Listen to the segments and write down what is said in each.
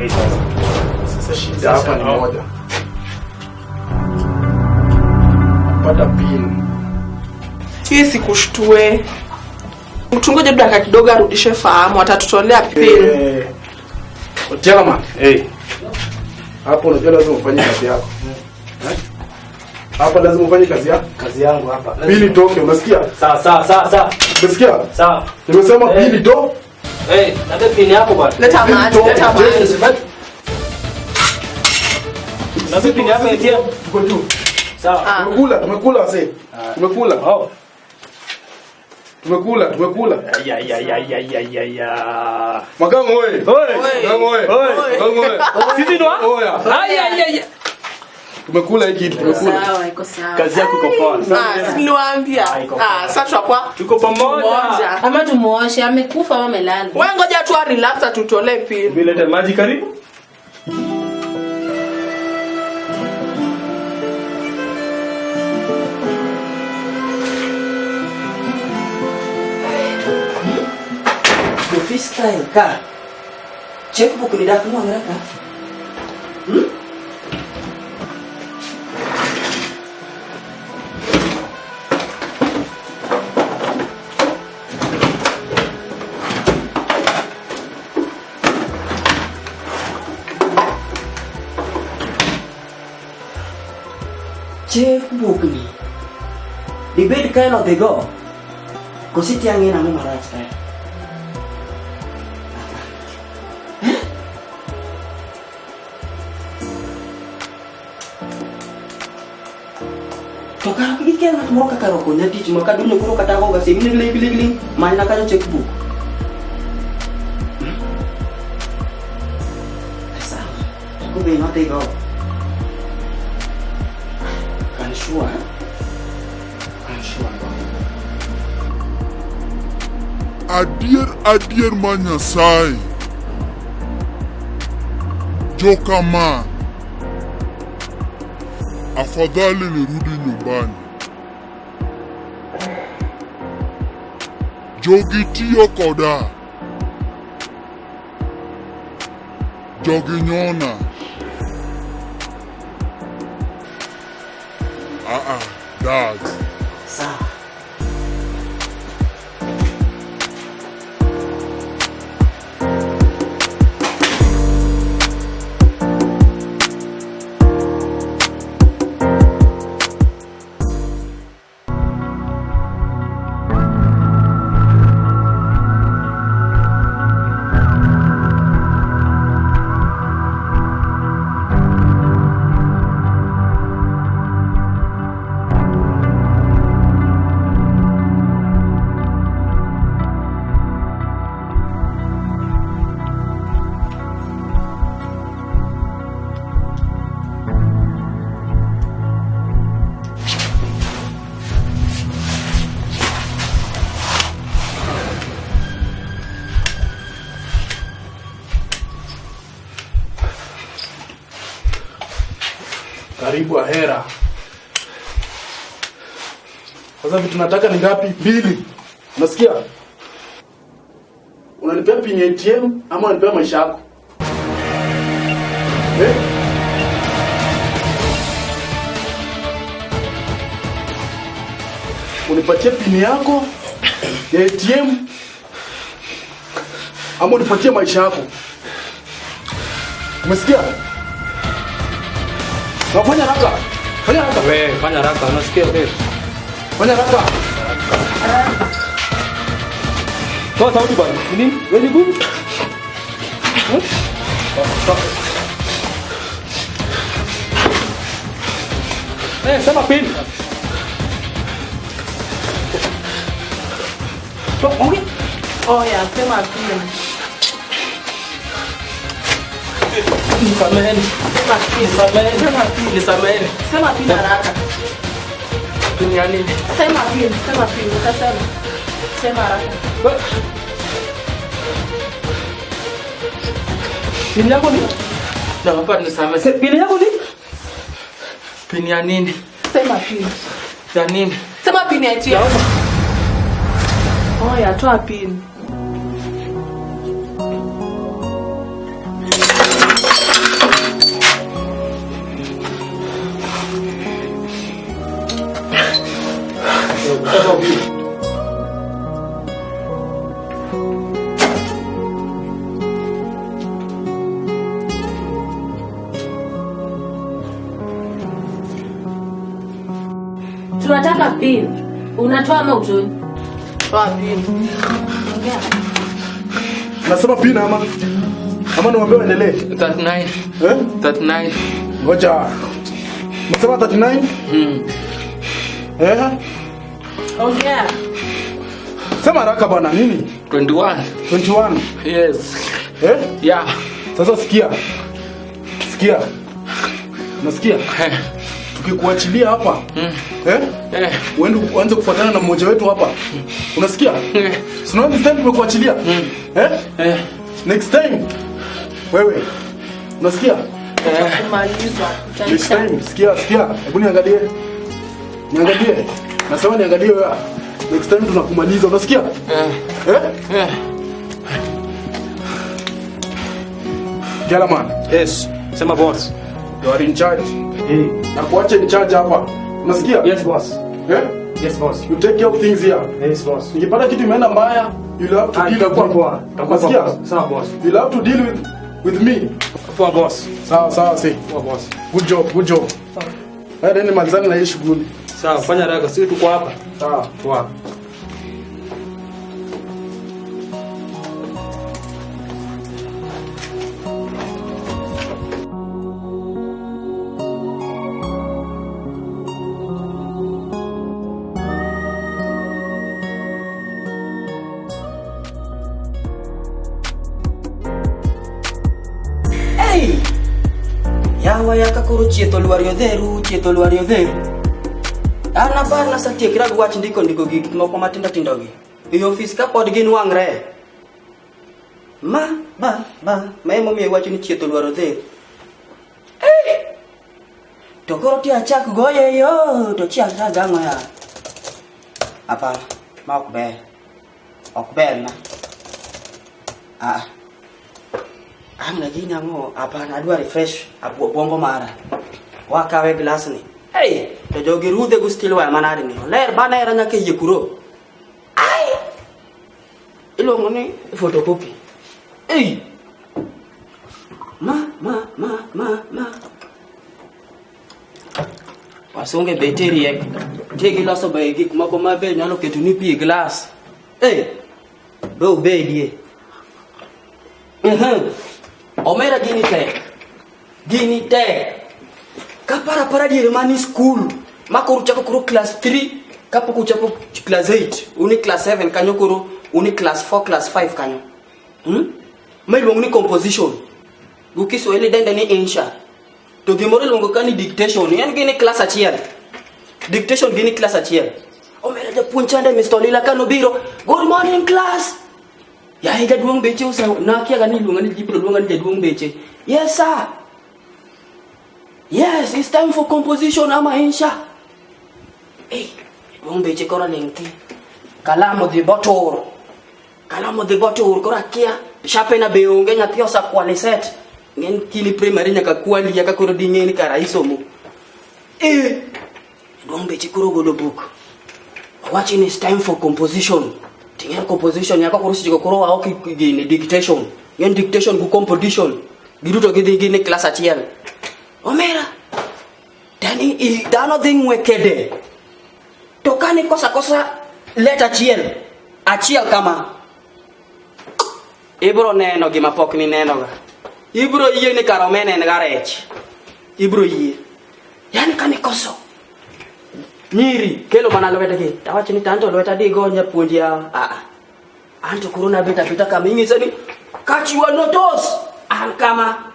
Sasa shida hapa ni moja. Pata pin. Hii sikushtue. Mtungoje dakika kidogo arudishe fahamu, atatutolea pin. Otiala man. Hapo unajua lazima ufanye kazi yako. Hapa lazima ufanye kazi yako. Kazi yangu hapa. Pili toke, unasikia? Sawa. Unasikia? Sawa. Nimesema pili to. Na pini yako bwana. Leta maji. Na pini yako eti tuko juu. Sawa. Tumekula wase. Tumekula. Tumekula. Magango wewe. Sisi ndo? Tumekula hiki tumekula. Sawa, iko sawa. Kazi yako iko poa. Niliwaambia. Sasa tuko pamoja. Ama tumuoshe, amekufa au amelala? Wewe ngoja tu relax atutolee pin. Bilete maji karibu. Freestyle ka. Checkbook ni dak mo ngeraka. Checkbook ni. Di bed kae no bego. Kositi angin amo marach kae. Toka pikir nak mau kakak rokok nanti cuma kadang nyukur kata kau kasih biling mana kau checkbook. Asal, aku belum nanti kau. Kan sure. Adier manyasai. Jokama. Afadhali nirudi nyumbani. Jogitiyo koda. Joginyona. Dad. Sawa. Karibu ahera. Sasa vitu tunataka ni ngapi? 2. Unasikia? Unanipea pin ya ATM ama unanipea maisha yako? Unipatie pin yako ya ATM ama unipatie maisha yako? Umesikia? Fanya haraka. Wewe fanya haraka, unasikia wewe? Fanya haraka. Toa sauti bwana. Nini? Wewe ni gumu? Sema pin. Oh ya, sema pin. Nisameheni. Sema pin haraka. Pin ya nini? Sema pin, utasema. Sema haraka. Pin yako ni? Na hapa nisamehe. Pin yako ni? Pin ya nini? Sema pin. Ya nini? Sema pin ya ATM. Oh ya, toa pin. Tunataka pin. Unatoa ama utoni? Toa pin. Nasema pin ama niwaambie waendelee. 39. 39. Ngoja. Nasema 39? Ongea. Sema haraka bwana, nini? 21. 21. Yes. Yeah. Sasa sikia. Unasikia? Tukikuachilia hapa. Uende kufuatana na mmoja wetu hapa. Unasikia? Sio this time tumekuachilia. Next time. Wewe. Unasikia? Kumaliza. Next time, sikia. Hebu niangalie. Nasema niangalie wewe. Next time tunakumaliza, unasikia? Gentleman. Yes. Sema boss. You are in charge. Na kuacha in charge hapa. Unasikia? Yes boss. Yes boss. You take care of things here. Yes boss. Nikipata kitu imeenda mbaya, you'll have to deal kwa. Unasikia? Sawa boss. You'll have to deal with me. Poa boss. Sawa, see. Poa boss. Good job. Haya ni malizana na hii shughuli. Sawa, fanya haraka, sisi tuko hapa. Sawa. Poa. Yawa yakakoro chieto lwario dheru. Ana barna satie kira wach ndiko gik moko matindo gi. E office ka pod gin wangre. Ma emo mi wacho ni chieto lwaro dheru. To koro ti achak goye yo to chiak ta gango ya. Apa ma ok ber na. Amna jina ngo hapana adwa refresh bongo mara. Wakawe glass ni. To jogi rude go still wa manari ni. Ler bana era nyake yekuro. Ilongo ni photocopy. Ma. Wasonge beteri ek. Tegi laso ba gik moko mabe nyalo ketu ni pi glass. Do bedie. Omera gini te. Kapara diere mani school. Makoro chako kuro class 3, kapo chako class 8, uni class 7 kanyo kuro, uni class 4, class 5 kanyo. Mailongo ni composition. Gukiso ele dende ni insha. To gimore longo kani dictation. Yan gini class achiel. Dictation gini class achiel. Omera ja punchande Mr. Lila kano biro. Good morning class. Ya Jaduong Mbeche usa na kia gani luonga ni jibro luonga ni Jaduong Mbeche. Yes sir. Yes, it's time for composition ama insha. Jaduong Mbeche kora lengti. Kalamu the bottle kora kia. Shape na beonge nyathi osa kwale set. Ngen kini primary nyaka kwali yaka koro dingeni kara isomo. Jaduong Mbeche koro golo book. Watching is time for composition. Tingel composition yako koro sijiko koro wa oki gini dictation. Yen dictation ku composition. Giruto gini class achiel. Omera. Dani dano thing wekede. Tokani kosa let achiel kama. Ibro neno gima pok ni neno ga. Ibro yie ni karomene en garech. Ibro yie. Yani kani koso. Nyiri kelo mana lweta ki tawachi ni tanto lweta di gonya puondia anto corona beta kama ingisa ni kachiwa notos an kama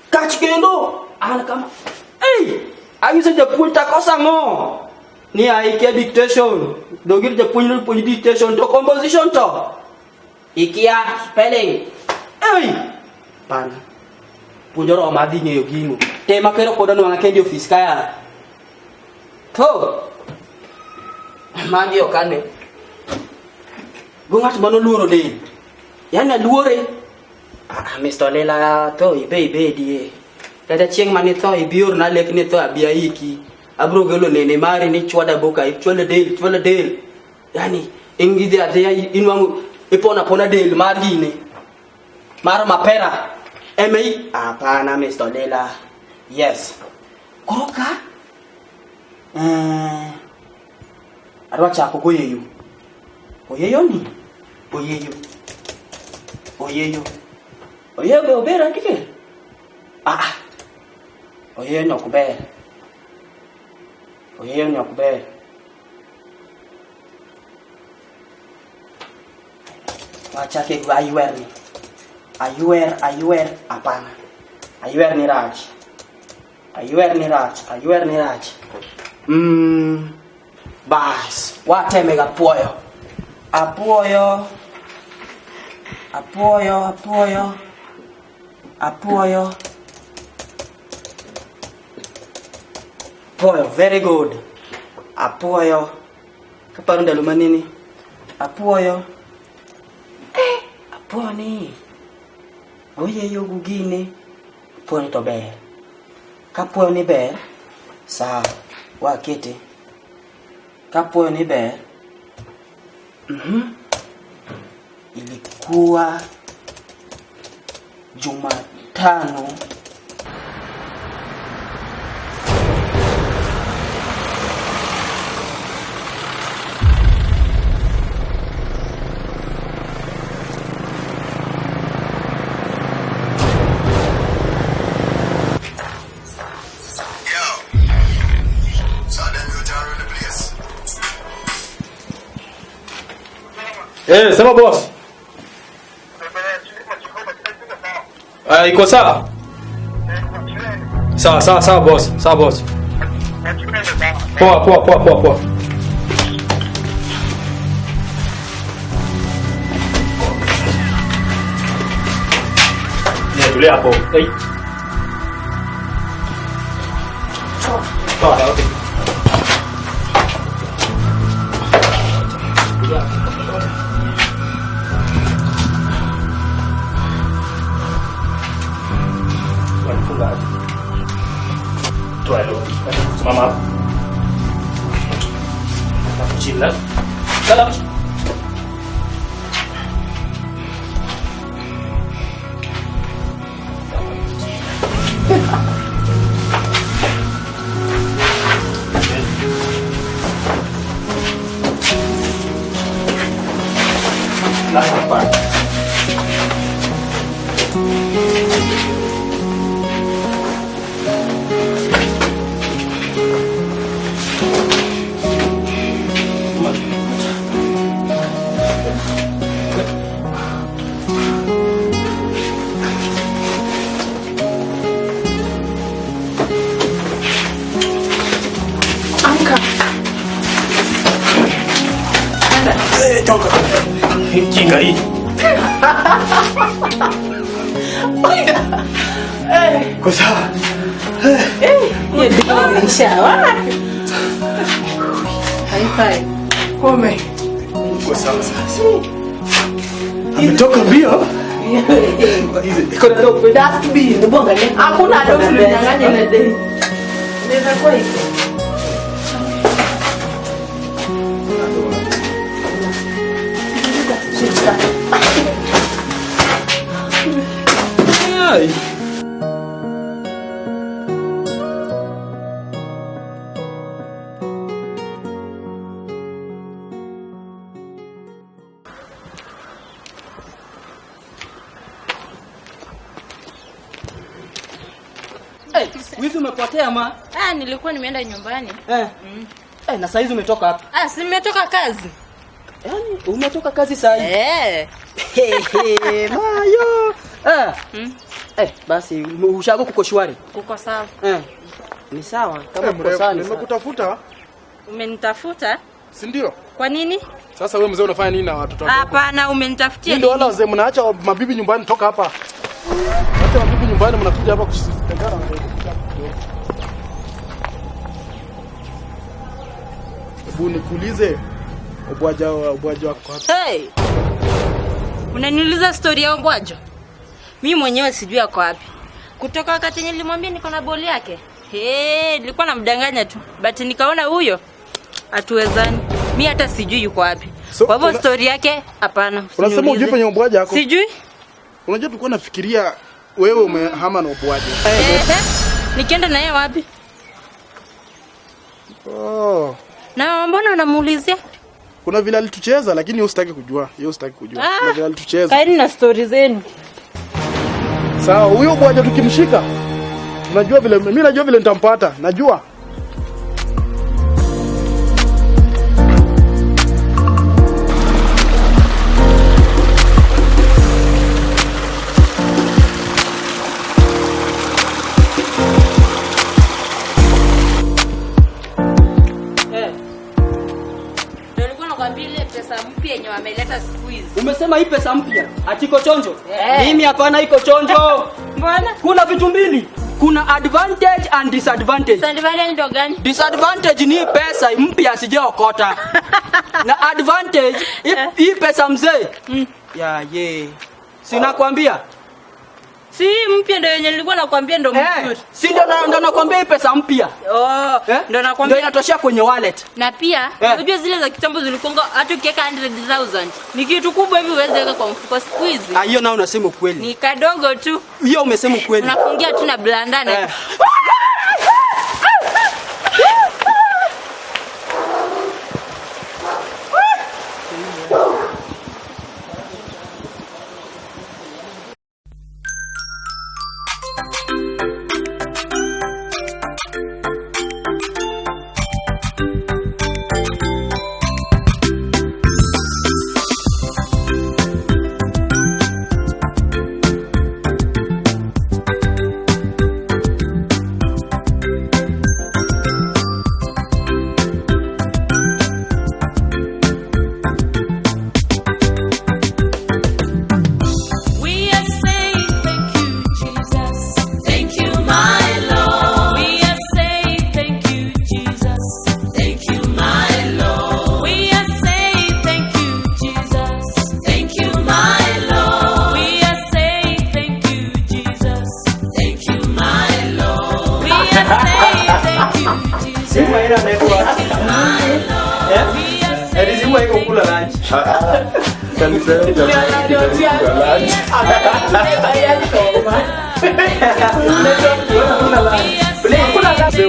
kach kendo an kama ayusa ja puonta kosa ngo ni aike dictation dogir ja puonta dictation to composition to ikia spelling pana punjoro madhi ngeyo gino tema kero koda no ngakendi office kaya to magi okane gungat mano luoro de yana luore Mr. Lela to ibe die kada chieng mani to ibior na lek ni to abia iki abro gelo ne mari ni chwada boka chwala del yani ingidi ate inwangu ipona pona del margine mara mapera emei hapana Mr. Dela yes koroka arwa chako goyeyo ni oyeyo obera kike oyeyo nyokubera wachake ayuer hapana ayuer ni raj bas wateme apuoyo very good apuoyo kaparo ndalo manini apuoyo ni oyeyo gugine apuoyo to ber kapuoyo ni ber sawa wakete kapuoyo ni ber ilikuwa Jumatano Sema boss. Iko sawa? Sawa boss. Poa. Tulia hapo. Okay. Mama. Cappuccino. Salam. Last part. Kinga hii. Kosa. Ye ndio nishawa. Hai. Kome. Kosa sasa. Ametoka mbio. Iko na dope dustbin, bonga ni. Hakuna dope nyang'anya na dei. Nenda kwa hiyo. Wizi umepotea ma? Nilikuwa nimeenda nyumbani. Na saa hizi umetoka hapa? Si nimetoka kazi. Yaani umetoka kazi saa hii? Mayo. Basi ushago kuko shwari? Kuko sawa. Ni sawa kama uko sawa. Nimekutafuta. Umenitafuta? Si ndio? Kwa nini? Sasa wewe mzee unafanya nini na watoto wako? Hapana, umenitafutia nini? Ndio wala wazee mnaacha mabibi nyumbani, toka hapa. Hata mabibi nyumbani mnakuja hapa kushikana. Hebu nikuulize ubwaja wako hapa. Hey! Unaniuliza story ya ubwajo? Mimi mwenyewe sijui yako wapi. Kutoka wakati nilimwambia niko na boli yake. Nilikuwa namdanganya tu. But nikaona huyo hatuwezani. Mimi hata sijui yuko wapi. Kwa hivyo story yake hapana. Unasema ujue penye ubwaje yako? Sijui. Unajua tulikuwa nafikiria wewe umehama na ubwaje. Nikienda na yeye wapi? Oh. Na mbona unamuulizia? Kuna vile alitucheza lakini wewe usitaki kujua. Yeye usitaki kujua. Kuna vile alitucheza. Kaeni na stories zenu. Sawa, huyo bwaje tukimshika. Unajua vile mimi najua vile nitampata. Najua. Umesema hii pesa mpya atiko chonjo? Mimi hapana iko chonjo. Mbona? Kuna vitu mbili. Kuna advantage and disadvantage. Disadvantage ndo gani? Disadvantage ni pesa mpya sijaokota. Na advantage hii pesa mzee. Sina kwambia. Si mpya ndio yenye nilikuwa nakwambia ndo mzuri. Si ndio nakwambia hii pesa mpya. Ndio nakwambia. Ndio inatoshia kwenye wallet. Na pia unajua zile za kitambo zilikonga hata ukiweka 100,000. Ni kitu kubwa hivi uweze weka kwa mfuko siku hizi. Hiyo nao unasema kweli. Ni kadogo tu. Hiyo umesema kweli. Unafungia tu na blandana.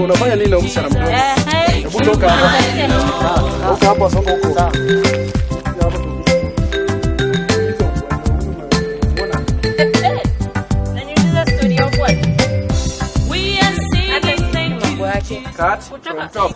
Unafanya nini na msichana mdogo? Hebu toka hapa. Toka hapa soko huko. Naniuliza story ya kwa. We are saying mambo yake. Cut. Top.